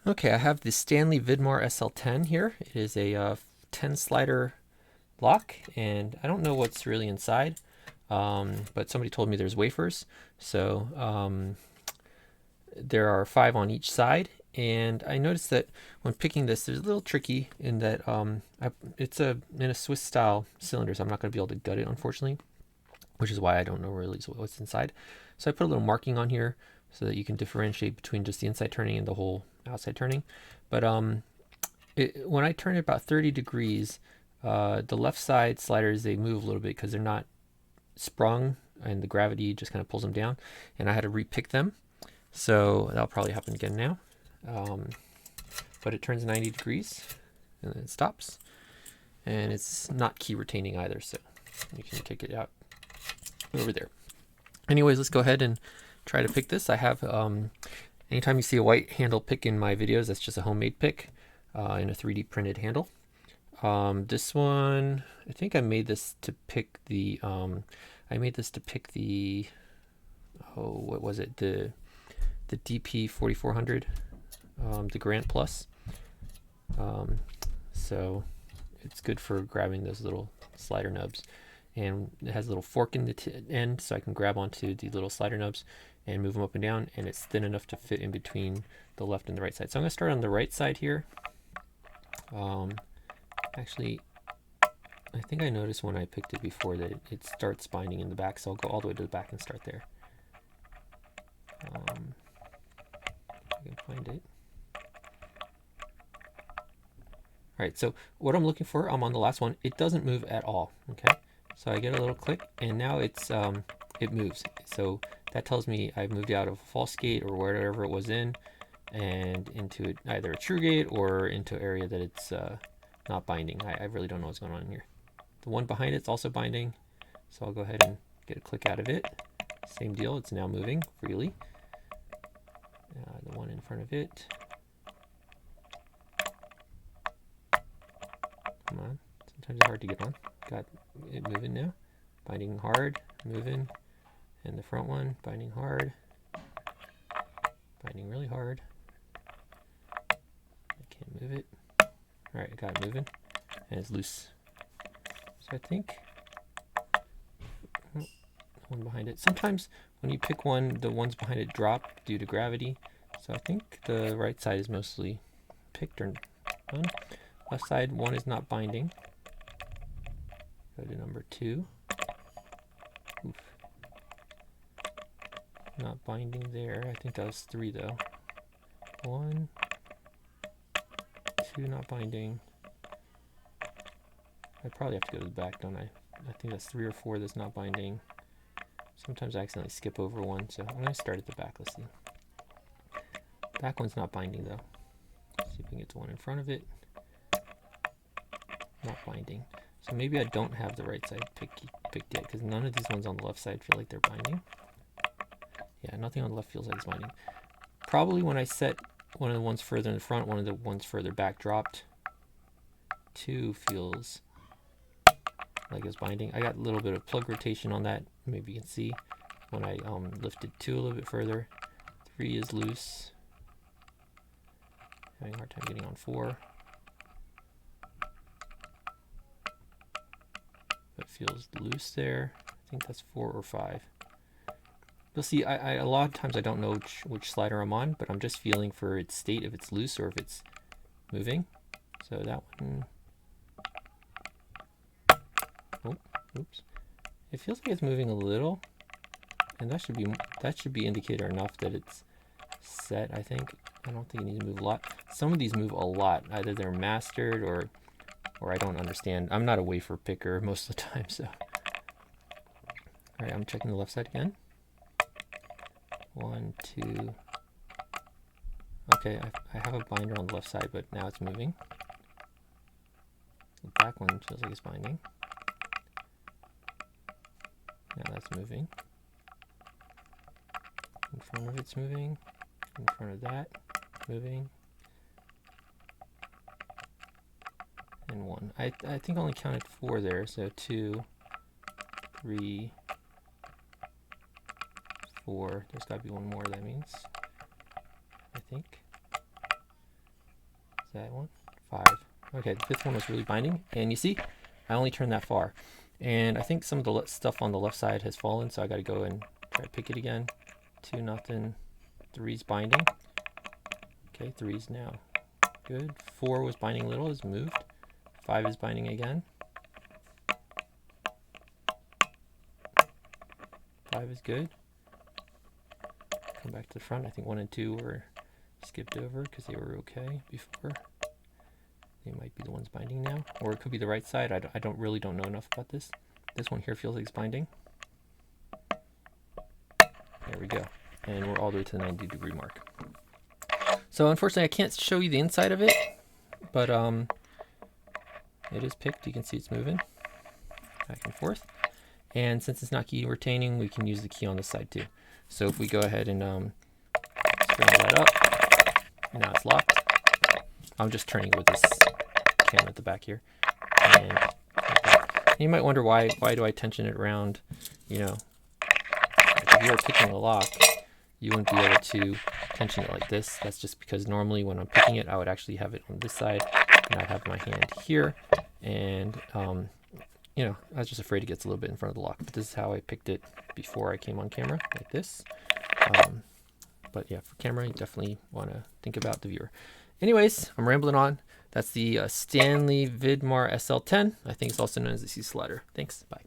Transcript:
Okay, I have the Stanley Vidmar SL-10 here. It is a 10 slider lock, and I don't know what's really inside, but somebody told me there's wafers. So there are 5 on each side, and I noticed that when picking this, it's a little tricky in that it's in a Swiss style cylinder, so I'm not going to be able to gut it, unfortunately, which is why I don't know really what's inside. So I put a little marking on here so that you can differentiate between just the inside turning and the whole outside turning. But when I turn it about 30 degrees, the left side sliders, they move a little bit because they're not sprung and the gravity just kind of pulls them down, and I had to repick them. So that'll probably happen again now. But it turns 90 degrees and then it stops, and it's not key retaining either, so you can take it out over there. Anyways, let's go ahead and try to pick this. I have anytime you see a white handle pick in my videos, that's just a homemade pick in a 3D printed handle. This one, I think I made this to pick the what was it, the DP 4400, the Grant Plus. So it's good for grabbing those little slider nubs, and it has a little fork in the end, so I can grab onto the little slider nubs and move them up and down, and it's thin enough to fit in between the left and the right side. So I'm going to start on the right side here. Actually, I think I noticed when I picked it before that it starts binding in the back, so I'll go all the way to the back and start there. I can find it. Alright, so what I'm looking for, I'm on the last one. It doesn't move at all, okay? So I get a little click, and now it moves. So that tells me I've moved out of a false gate or wherever it was in, and into either a true gate or into an area that it's not binding. I really don't know what's going on in here. The one behind it's also binding, so I'll go ahead and get a click out of it. Same deal, it's now moving freely. The one in front of it. Come on, sometimes it's hard to get on. Got it moving now. Binding hard, moving. And the front one, binding hard. Binding really hard. I can't move it. Alright, I got it moving. And it's loose. So I think one behind it. Sometimes when you pick one, the ones behind it drop due to gravity. So I think the right side is mostly picked or done. Left side, one is not binding. Go to number 2. Oof. Not binding there. I think that was 3 though. 1, 2, not binding. I probably have to go to the back, don't I? I think that's 3 or 4 that's not binding. Sometimes I accidentally skip over one, so I'm going to start at the back. Let's see. Back one's not binding though. See if we can get to one in front of it. Not binding. So maybe I don't have the right side picked yet, because none of these ones on the left side feel like they're binding. Yeah, nothing on the left feels like it's binding. Probably when I set one of the ones further in the front, one of the ones further back dropped. 2 feels like it's binding. I got a little bit of plug rotation on that. Maybe you can see when I lifted 2 a little bit further. 3 is loose. Having a hard time getting on 4. It feels loose there. I think that's 4 or 5. You'll see, a lot of times I don't know which slider I'm on, but I'm just feeling for its state, if it's loose or if it's moving. So that one, oh, oops. It feels like it's moving a little, and that should be indicator enough that it's set, I think. I don't think it needs to move a lot. Some of these move a lot. Either they're mastered or I don't understand. I'm not a wafer picker most of the time, so. Alright, I'm checking the left side again. 1, 2. Okay, I have a binder on the left side, but now it's moving. The back one feels like it's binding. Now that's moving. In front of it's moving. In front of that, moving. And 1. I think I only counted 4 there, so 2, 3, 4. There's got to be one more, that means. I think. that one? 5. Okay, the 5th one was really binding, and you see, I only turned that far. And I think some of the stuff on the left side has fallen, so I got to go and try to pick it again. 2-0. 3's binding. Okay, 3's now good. 4 was binding a little, is moved. 5 is binding again. 5 is good. Come back to the front. I think 1 and 2 were skipped over because they were okay before. They might be the ones binding now, or it could be the right side. I don't know enough about this. This one here feels like it's binding. There we go, and we're all the way to the 90-degree mark. So unfortunately, I can't show you the inside of it, but it is picked. You can see it's moving back and forth. And since it's not key retaining, we can use the key on this side too. So if we go ahead and scramble that up, now it's locked. I'm just turning it with this camera at the back here. And you might wonder why do I tension it around, you know, like if you were picking a lock, you wouldn't be able to tension it like this. That's just because normally when I'm picking it, I would actually have it on this side, and I'd have my hand here, and you know, I was just afraid it gets a little bit in front of the lock. But this is how I picked it before I came on camera, like this. But yeah, for camera, you definitely want to think about the viewer. Anyways, I'm rambling on. That's the Stanley Vidmar SL-10. I think it's also known as the C slider. Thanks. Bye.